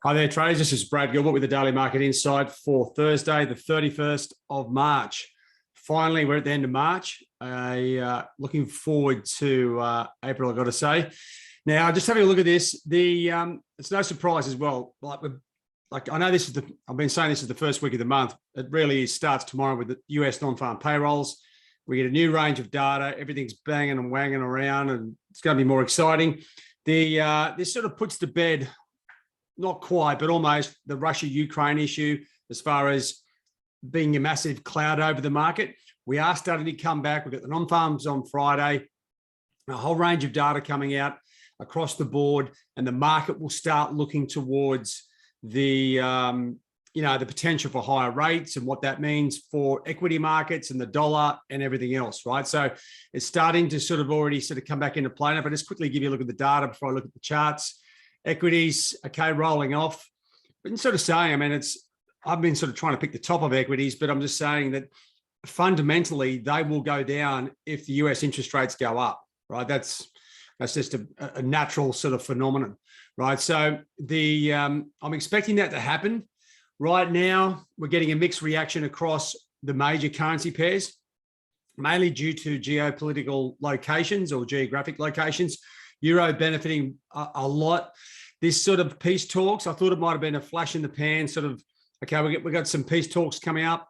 Hi there, traders. This is Brad Gilbert with the Daily Market Insight for Thursday, the 31st of March. Finally, we're at the end of March. Looking forward to April, I've got to say. Now, just having a look at this, it's no surprise as well. I know I've been saying this is the first week of the month. It really starts tomorrow with the US non-farm payrolls. We get a new range of data. Everything's banging and wanging around, and it's going to be more exciting. This sort of puts to bed, not quite, but almost, the Russia-Ukraine issue as far as being a massive cloud over the market. We are starting to come back. We've got the non-farms on Friday, a whole range of data coming out across the board, and the market will start looking towards the potential for higher rates and what that means for equity markets and the dollar and everything else, right? So it's starting to already come back into play. Now, if I just quickly give you a look at the data before I look at the charts. Equities, okay, rolling off. Been saying, I've been trying to pick the top of equities, but I'm just saying that fundamentally they will go down if the US interest rates go up, right? That's just a natural phenomenon, right? So I'm expecting that to happen. Right now, we're getting a mixed reaction across the major currency pairs, mainly due to geopolitical locations or geographic locations. Euro benefiting a lot. This peace talks, I thought it might have been a flash in the pan, okay, we got some peace talks coming up.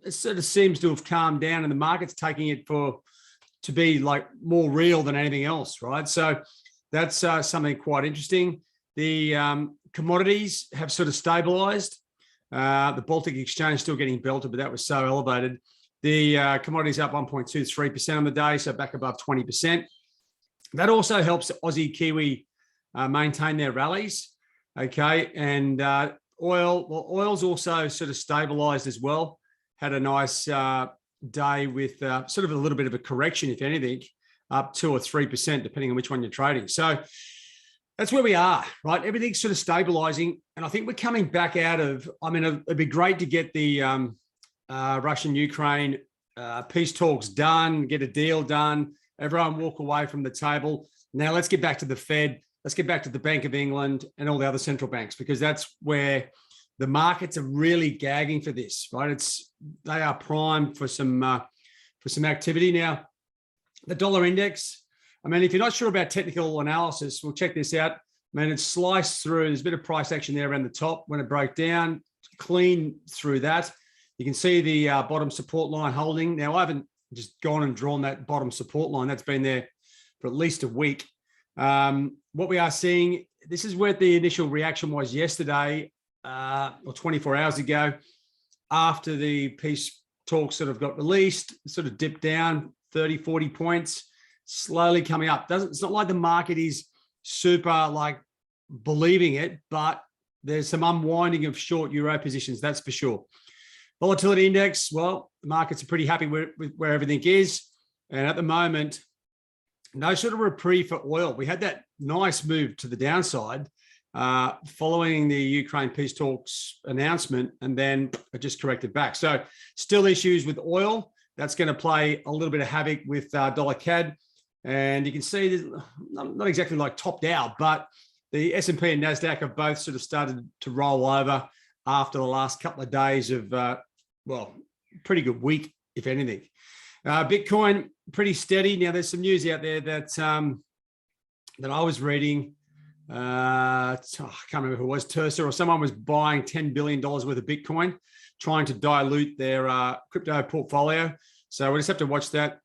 It seems to have calmed down, and the market's taking it to be more real than anything else, right? So that's something quite interesting. The commodities have stabilized. The Baltic Exchange still getting belted, but that was so elevated. The commodities up 1.23% on the day, so back above 20%. That also helps Aussie Kiwi maintain their rallies, okay? And oil's also stabilized as well. Had a nice day with a little bit of a correction, if anything, up 2 or 3%, depending on which one you're trading. So that's where we are, right? Everything's stabilizing, and I think we're coming back out of. It'd be great to get the Russian-Ukraine peace talks done, get a deal done. Everyone walk away from the table. Now let's get back to the Fed. Let's get back to the Bank of England and all the other central banks, because that's where the markets are really gagging for this, right? They are primed for some activity. Now, the dollar index, if you're not sure about technical analysis, we'll check this out. It's sliced through. There's a bit of price action there around the top when it broke down, clean through that. You can see the bottom support line holding. Now, I haven't just gone and drawn that bottom support line. That's been there for at least a week. What we are seeing, this is where the initial reaction was yesterday or 24 hours ago, after the peace talks got released, dipped down 30, 40 points, slowly coming up. It's not like the market is super believing it, but there's some unwinding of short euro positions, that's for sure. Volatility index, well, the markets are pretty happy with where everything is. And at the moment, no reprieve for oil. We had that nice move to the downside following the Ukraine peace talks announcement, and then it just corrected back. So still issues with oil. That's going to play a little bit of havoc with dollar CAD. And you can see this, not exactly topped out, but the S&P and NASDAQ have both started to roll over after the last couple of days of, pretty good week, if anything. Bitcoin, pretty steady. Now, there's some news out there that I was reading. I can't remember who it was, Tersa, or someone was buying $10 billion worth of Bitcoin, trying to dilute their crypto portfolio. So we'll just have to watch that,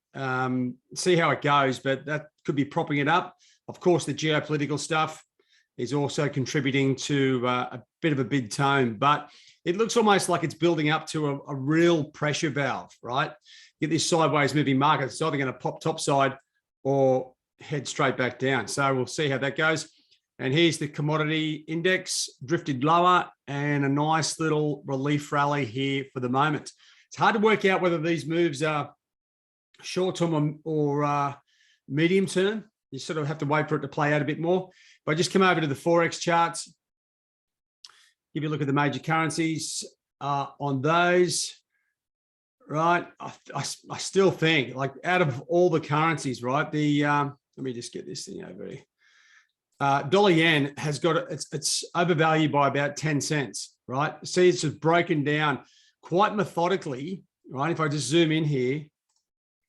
see how it goes, but that could be propping it up. Of course, the geopolitical stuff is also contributing to a bit of a big tone, but it looks almost like it's building up to a real pressure valve, right? Get this sideways moving market. It's either going to pop topside or head straight back down. So we'll see how that goes. And here's the commodity index, drifted lower, and a nice little relief rally here for the moment. It's hard to work out whether these moves are short-term or medium-term. You have to wait for it to play out a bit more. But just come over to the Forex charts, give you a look at the major currencies on those, right? I still think, out of all the currencies, right, let me just get this thing over here. dollar yen has got it's overvalued by about 10 cents, right? See, it's just broken down quite methodically, right? If I just zoom in here,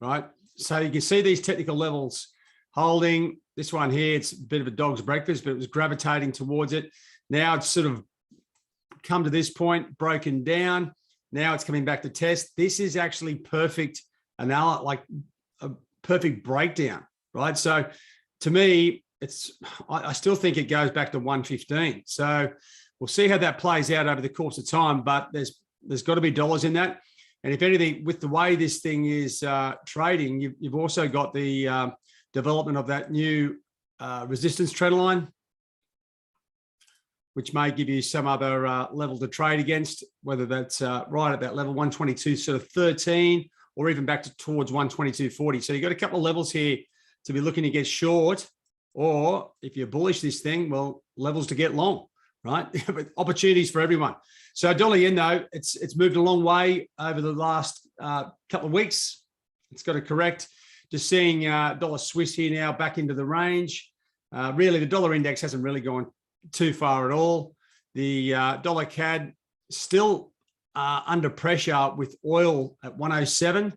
right? So you can see these technical levels holding. This one here, it's a bit of a dog's breakfast, but it was gravitating towards it. Now it's sort of come to this point, broken down. Now it's coming back to test. This is actually perfect analysis, like a perfect breakdown, right? So to me, I still think it goes back to 115. So we'll see how that plays out over the course of time, but there's got to be dollars in that. And if anything, with the way this thing is trading, you've also got the development of that new resistance trend line, which may give you some other level to trade against, whether that's right at that level, 122 sort of 13, or even back towards 122.40. So you've got a couple of levels here to be looking to get short, or if you're bullish this thing, well, levels to get long, right? Opportunities for everyone. So dollar yen, though, it's moved a long way over the last couple of weeks. It's got to correct. Just seeing dollar Swiss here now back into the range. Really, the dollar index hasn't really gone too far at all. The dollar CAD still under pressure with oil at 107.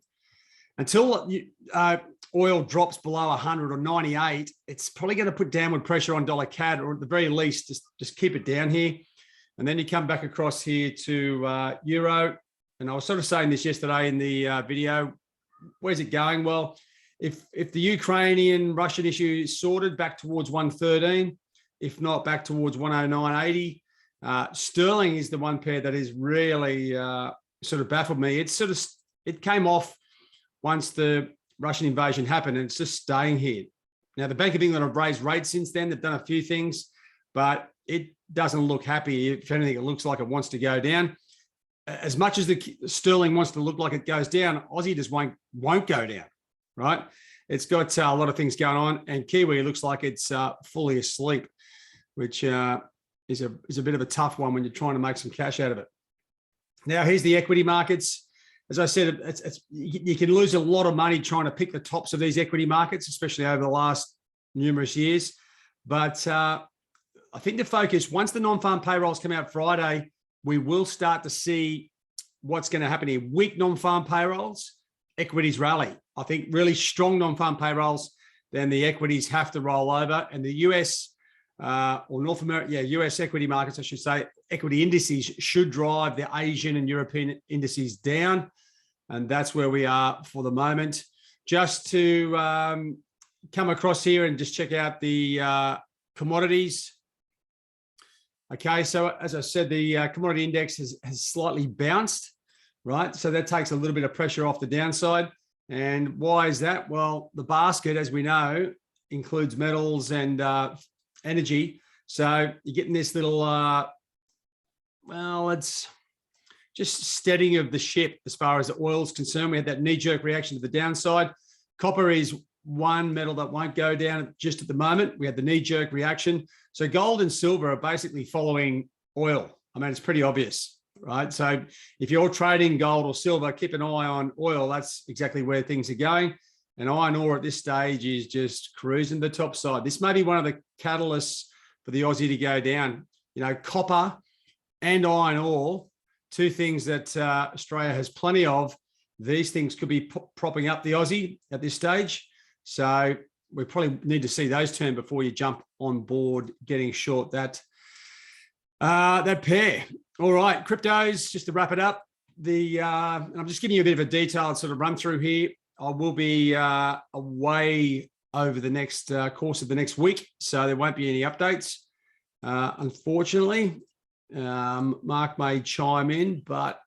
Until oil drops below 100 or 98, it's probably going to put downward pressure on dollar CAD, or at the very least, just keep it down here. And then you come back across here to euro. And I was sort of saying this yesterday in the video. Where's it going? Well, if the Ukrainian-Russian issue is sorted, back towards 113, if not back towards 109.80. Sterling is the one pair that is really sort of baffled me. It came off once the Russian invasion happened, and it's just staying here. Now, the Bank of England have raised rates since then. They've done a few things, but it doesn't look happy. If anything, it looks like it wants to go down. As much as the sterling wants to look like it goes down, Aussie just won't go down, right? It's got a lot of things going on, and Kiwi looks like it's fully asleep, which is a bit of a tough one when you're trying to make some cash out of it. Now, here's the equity markets. As I said, you can lose a lot of money trying to pick the tops of these equity markets, especially over the last numerous years. But I think the focus, once the non-farm payrolls come out Friday, we will start to see what's going to happen here. Weak non-farm payrolls, equities rally. I think really strong non-farm payrolls, then the equities have to roll over. And the US or North America, US equity markets, I should say, equity indices should drive the Asian and European indices down. And that's where we are for the moment. Just to come across here and just check out the commodities. Okay, so as I said, the commodity index has slightly bounced, right? So that takes a little bit of pressure off the downside. And why is that? Well, the basket, as we know, includes metals and energy. So you're getting this little, well, it's just steadying of the ship as far as the oil is concerned. We had that knee-jerk reaction to the downside. Copper is one metal that won't go down just at the moment. We had the knee-jerk reaction. So gold and silver are basically following oil. I mean, it's pretty obvious, right? So if you're trading gold or silver, keep an eye on oil. That's exactly where things are going. And iron ore at this stage is just cruising the top side. This may be one of the catalysts for the Aussie to go down. You know, copper and iron ore, two things that Australia has plenty of. These things could be propping up the Aussie at this stage. So we probably need to see those turn before you jump on board getting short that pair. All right, cryptos, just to wrap it up. And I'm just giving you a bit of a detailed sort of run through here. I will be away over the next course of the next week, so there won't be any updates. Unfortunately, Mark may chime in, but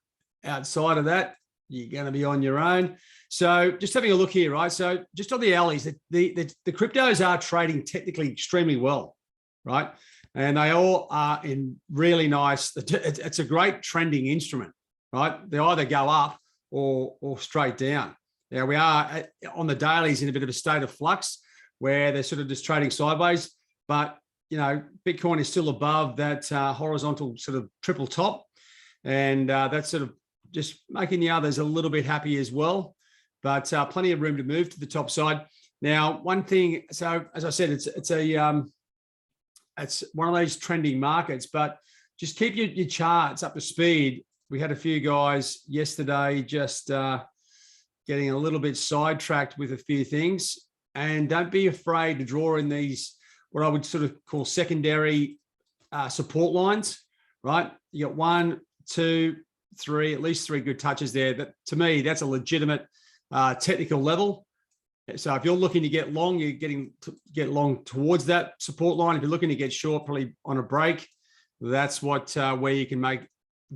outside of that, you're going to be on your own. So just having a look here, right? So just on the alleys, the cryptos are trading technically extremely well, right? And they all are in really nice. It's a great trending instrument, right? They either go up or straight down. Now we are on the dailies in a bit of a state of flux where they're sort of just trading sideways, but you know, Bitcoin is still above that horizontal sort of triple top, and that's sort of just making the others a little bit happy as well, but plenty of room to move to the top side. Now, one thing, so as I said, it's a it's one of those trending markets, but just keep your charts up to speed. We had a few guys yesterday just getting a little bit sidetracked with a few things, and don't be afraid to draw in these, what I would sort of call secondary support lines, right? You got 1, 2, 3, at least 3 good touches there. That, to me, that's a legitimate technical level. So if you're looking to get long, you're get long towards that support line. If you're looking to get short, probably on a break, that's what where you can make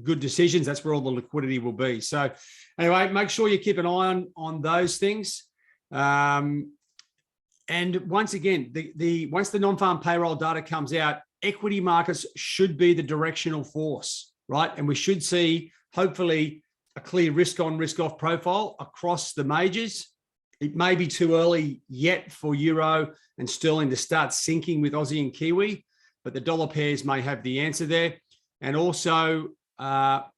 good decisions. That's where all the liquidity will be. So anyway, make sure you keep an eye on those things. And once again, once the non-farm payroll data comes out, equity markets should be the directional force, right? And we should see, hopefully, a clear risk on, risk off profile across the majors. It may be too early yet for euro and sterling to start sinking with Aussie and Kiwi, but the dollar pairs may have the answer there. And also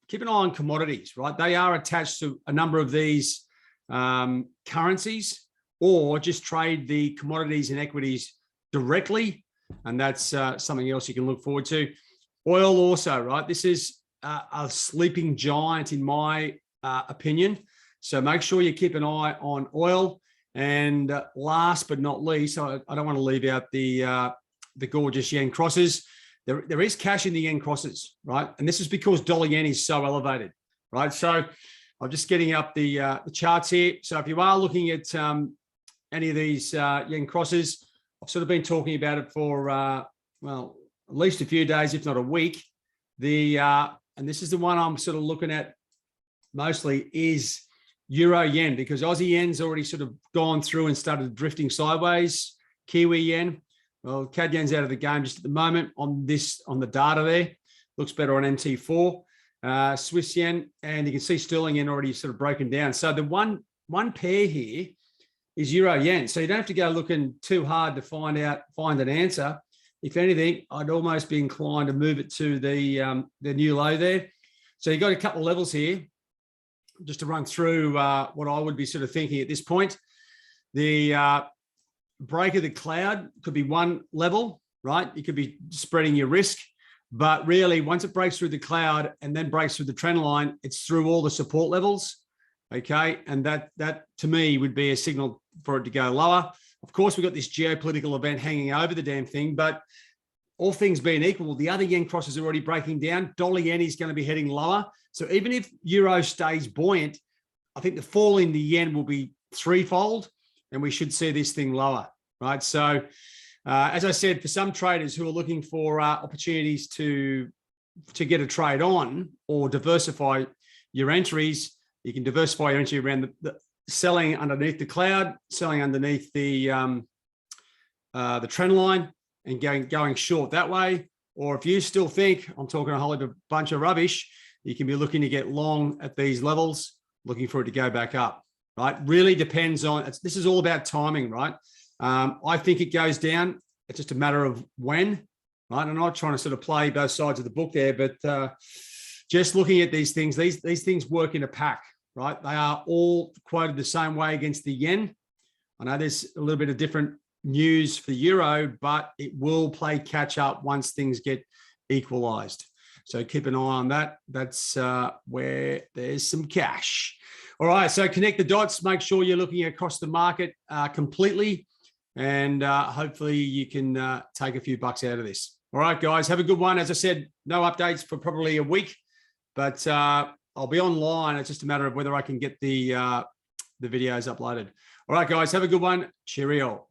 keep an eye on commodities, right? They are attached to a number of these currencies, or just trade the commodities and equities directly. And that's something else you can look forward to. Oil also, right? This is a sleeping giant in my opinion. So make sure you keep an eye on oil. And last but not least, I don't want to leave out the gorgeous yen crosses. There is cash in the yen crosses, right? And this is because dollar yen is so elevated, right? So I'm just getting up the charts here. So if you are looking at any of these yen crosses, I've sort of been talking about it for, well, at least a few days, if not a week. And this is the one I'm sort of looking at mostly is euro yen, because Aussie yen's already sort of gone through and started drifting sideways. Kiwi yen, well, CAD yen's out of the game just at the moment on the data there. Looks better on MT4. Swiss yen, and you can see sterling yen already sort of broken down. So the one pair here is euro yen. So you don't have to go looking too hard to find an answer. If anything, I'd almost be inclined to move it to the new low there. So you've got a couple of levels here, just to run through what I would be sort of thinking at this point. The break of the cloud could be one level, right? You could be spreading your risk, but really once it breaks through the cloud and then breaks through the trend line, it's through all the support levels, okay? And that to me would be a signal for it to go lower. Of course, we've got this geopolitical event hanging over the damn thing, but all things being equal, the other yen cross is already breaking down. Dollar yen is going to be heading lower. So even if euro stays buoyant, I think the fall in the yen will be threefold, and we should see this thing lower, right? So as I said, for some traders who are looking for opportunities to get a trade on or diversify your entries, you can diversify your entry around the selling underneath the cloud, selling underneath the trend line, and going short that way. Or if you still think I'm talking a whole bunch of rubbish, you can be looking to get long at these levels, looking for it to go back up, right? Really depends on, this is all about timing, right? I think it goes down. It's just a matter of when, right? I'm not trying to sort of play both sides of the book there, but just looking at these things, these things work in a pack, right? They are all quoted the same way against the yen. I know there's a little bit of different news for the euro, but it will play catch up once things get equalized. So keep an eye on that. That's where there's some cash. All right, so connect the dots. Make sure you're looking across the market completely, and hopefully you can take a few bucks out of this. All right, guys, have a good one. As I said, no updates for probably a week, but I'll be online. It's just a matter of whether I can get the videos uploaded. All right, guys, have a good one. Cheerio.